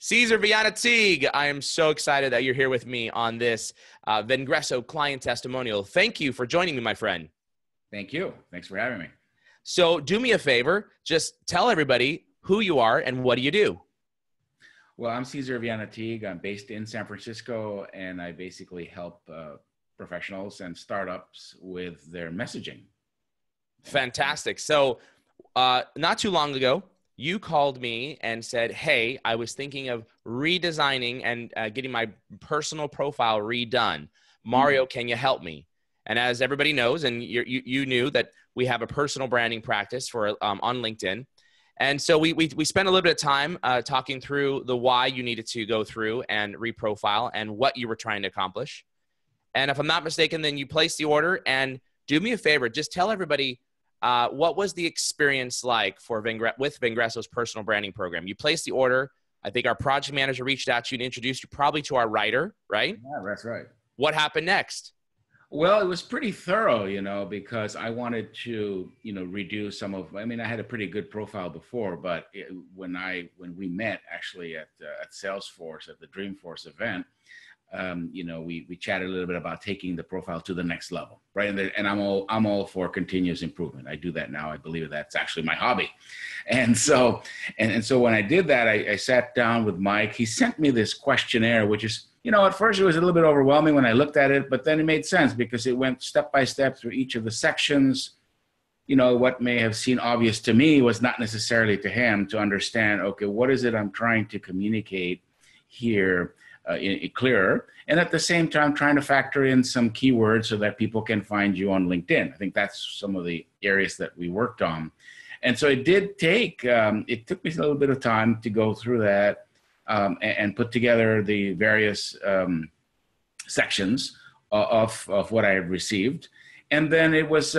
Cesar Viana Teague, I am so excited that you're here with me on this Vengreso client testimonial. Thank you for joining me, my friend. Thank you. Thanks for having me. So do me a favor, just tell everybody who you are and what do you do? Well, I'm Cesar Viana Teague. I'm based in San Francisco, and I basically help professionals and startups with their messaging. Fantastic. So not too long ago, you called me and said, hey, I was thinking of redesigning and getting my personal profile redone. Mario, can you help me? And as everybody knows, and you knew that we have a personal branding practice for on LinkedIn. And so we spent a little bit of time talking through the why you needed to go through and reprofile and what you were trying to accomplish. And if I'm not mistaken, then you placed the order. And do me a favor, just tell everybody what was the experience like for with Vengreso's personal branding program? You placed the order. I think our project manager reached out to you and introduced you probably to our writer, right? Yeah, that's right. What happened next? Well, it was pretty thorough, because I wanted to, redo some of, I had a pretty good profile before, but when we met actually at Salesforce at the Dreamforce event, we chatted a little bit about taking the profile to the next level, right? And I'm all for continuous improvement. I do that now. I believe that's actually my hobby. And so when I did that, I sat down with Mike. He sent me this questionnaire, which is, at first it was a little bit overwhelming when I looked at it, but then it made sense because it went step by step through each of the sections. What may have seemed obvious to me was not necessarily to him to understand, okay, what is it I'm trying to communicate here clearer, and at the same time trying to factor in some keywords so that people can find you on LinkedIn. I think that's some of the areas that we worked on. And so it did take, it took me a little bit of time to go through that and put together the various sections of what I had received. And then it was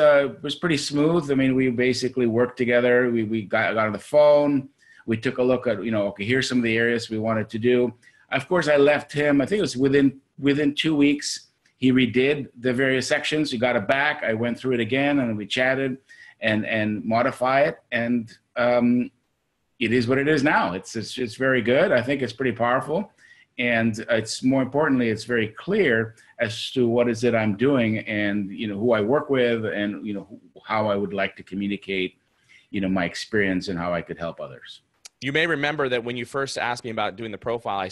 pretty smooth. We basically worked together. We got on the phone. We took a look at, okay, here's some of the areas we wanted to do. Of course, I left him, I think it was within 2 weeks, he redid the various sections. He got it back. I went through it again and we chatted and modify it. And it is what it is now. It's very good. I think it's pretty powerful. And it's more importantly, it's very clear as to what is it I'm doing and, who I work with and, how I would like to communicate, my experience and how I could help others. You may remember that when you first asked me about doing the profile, I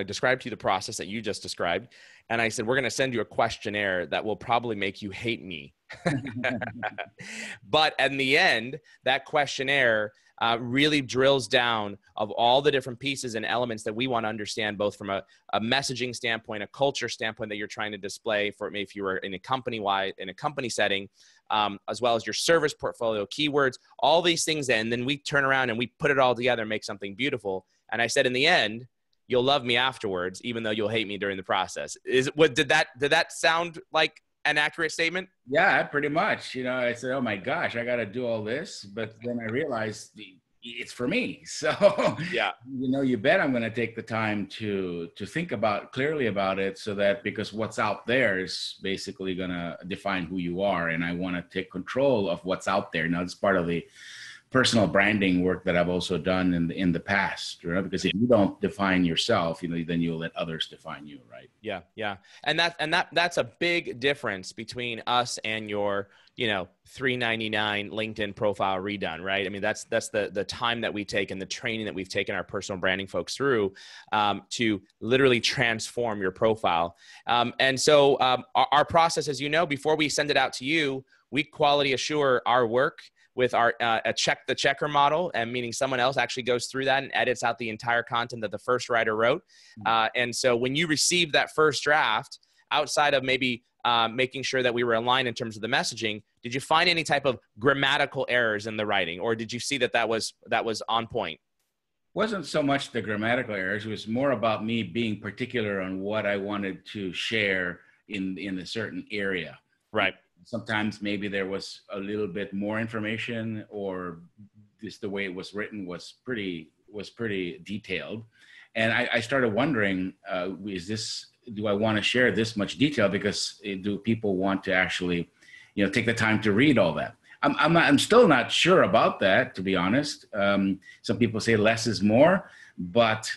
described to you the process that you just described. And I said, we're going to send you a questionnaire that will probably make you hate me. But in the end, that questionnaire really drills down of all the different pieces and elements that we want to understand, both from a messaging standpoint, a culture standpoint that you're trying to display for me if you were in a company setting, as well as your service portfolio, keywords, all these things. And then we turn around and we put it all together and make something beautiful. And I said, in the end, you'll love me afterwards, even though you'll hate me during the process. Did that sound like an accurate statement? Yeah, pretty much. I said, oh my gosh, I got to do all this. But then I realized it's for me. So, yeah, you bet I'm going to take the time to think clearly about it so that because what's out there is basically going to define who you are. And I want to take control of what's out there. Now, it's part of the personal branding work that I've also done in the past, right? Because if you don't define yourself, then you'll let others define you, right? Yeah, yeah, and that's a big difference between us and your $3.99 LinkedIn profile redone, right? That's the time that we take and the training that we've taken our personal branding folks through to literally transform your profile. And so our process, as you know, before we send it out to you, we quality assure our work with our check the checker model, and meaning someone else actually goes through that and edits out the entire content that the first writer wrote. And so when you receive that first draft, outside of maybe making sure that we were aligned in terms of the messaging, did you find any type of grammatical errors in the writing, or did you see that was on point? Wasn't so much the grammatical errors. It was more about me being particular on what I wanted to share in a certain area. Right. Sometimes maybe there was a little bit more information, or just the way it was written was pretty detailed. And I started wondering, do I want to share this much detail? Because do people want to actually, take the time to read all that? I'm still not sure about that, to be honest. Some people say less is more, but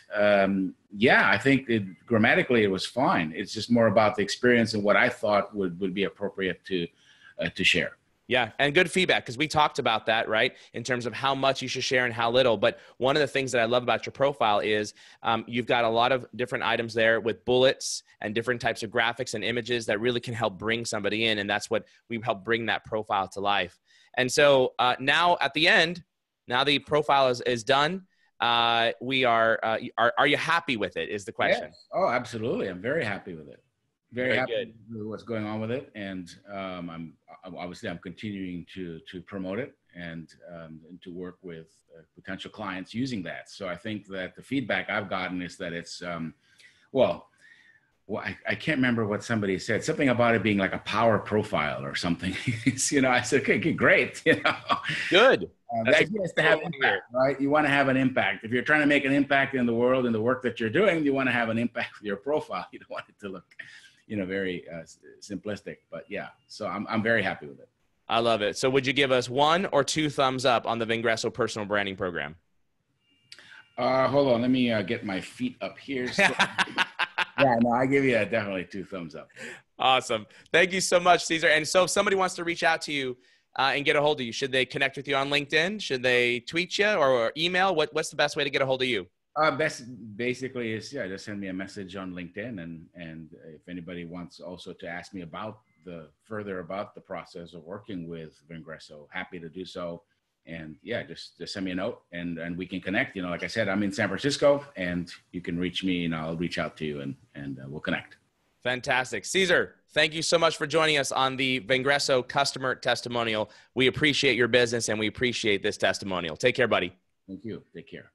yeah, I think grammatically it was fine. It's just more about the experience and what I thought would be appropriate to share. Yeah, and good feedback, because we talked about that, right, in terms of how much you should share and how little. But one of the things that I love about your profile is you've got a lot of different items there with bullets and different types of graphics and images that really can help bring somebody in, and that's what we help bring that profile to life. And so now at the end, now the profile is done. Are you happy with it is the question. Yes. Oh, absolutely. I'm very happy with it. Very happy good. with what's going on with it, and I'm continuing to promote it and to work with potential clients using that. So I think that the feedback I've gotten is that it's well, I can't remember what somebody said, something about it being like a power profile or something. I said, okay, great. Good. The idea is to have impact, right? You want to have an impact. If you're trying to make an impact in the world and the work that you're doing, you want to have an impact with your profile. You don't want it to look very simplistic, but yeah, so I'm very happy with it. I love it. So would you give us 1 or 2 thumbs up on the Vengreso personal branding program? Hold on, let me get my feet up here. So, yeah, no, I give you definitely 2 thumbs up. Awesome. Thank you so much, Cesar. And so if somebody wants to reach out to you and get a hold of you, should they connect with you on LinkedIn? Should they tweet you or email? What's the best way to get a hold of you? Best basically is, just send me a message on LinkedIn, and if anybody wants also to ask me further about the process of working with Vengreso, happy to do so. And yeah, just send me a note and we can connect. Like I said, I'm in San Francisco, and you can reach me, and I'll reach out to you, and we'll connect. Fantastic. Cesar, thank you so much for joining us on the Vengreso customer testimonial. We appreciate your business, and we appreciate this testimonial. Take care, buddy. Thank you. Take care.